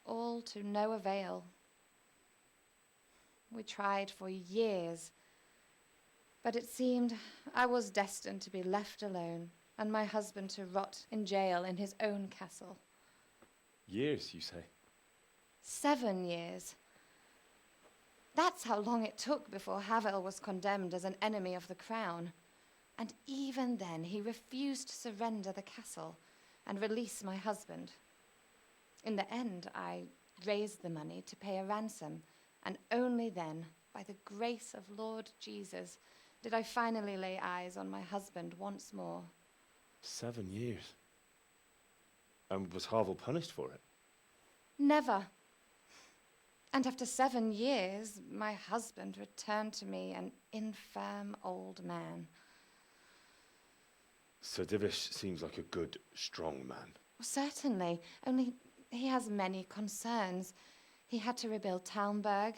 all to no avail. We tried for years, but it seemed I was destined to be left alone and my husband to rot in jail in his own castle. Years, you say? 7 years. That's how long it took before Havel was condemned as an enemy of the crown. And even then, he refused to surrender the castle and release my husband. In the end, I raised the money to pay a ransom, and only then, by the grace of Lord Jesus, did I finally lay eyes on my husband once more. 7 years? And was Havel punished for it? Never. And after 7 years, my husband returned to me an infirm old man. Sir Divish seems like a good, strong man. Certainly, only he has many concerns. He had to rebuild Talmberg.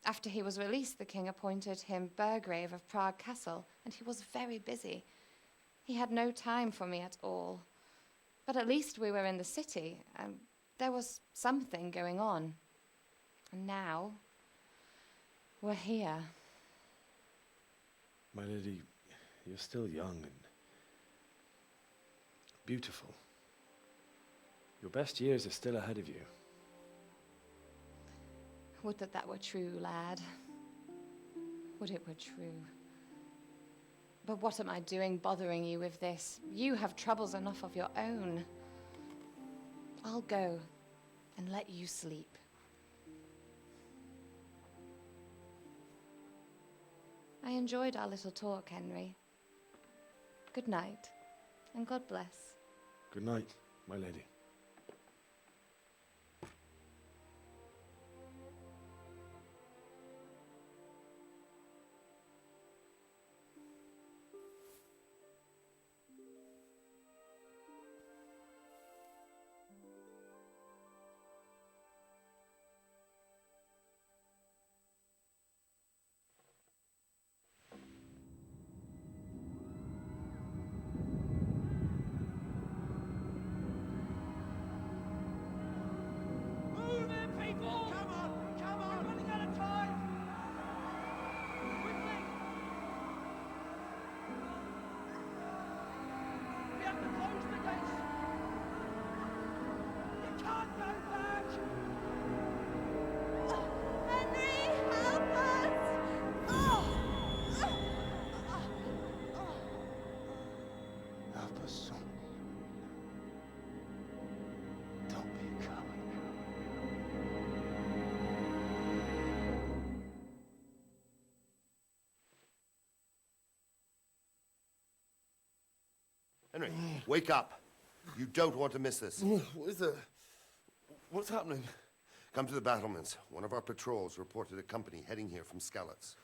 After he was released, the king appointed him Burgrave of Prague Castle, and he was very busy. He had no time for me at all. But at least we were in the city, and there was something going on. And now, we're here. My lady, you're still young and beautiful. Your best years are still ahead of you. Would that that were true, lad. Would it were true. But what am I doing bothering you with this? You have troubles enough of your own. I'll go and let you sleep. I enjoyed our little talk, Henry. Good night, and God bless. Good night, my lady. Henry, wake up. You don't want to miss this. What is it? What's happening? Come to the battlements. One of our patrols reported a company heading here from Skalitz.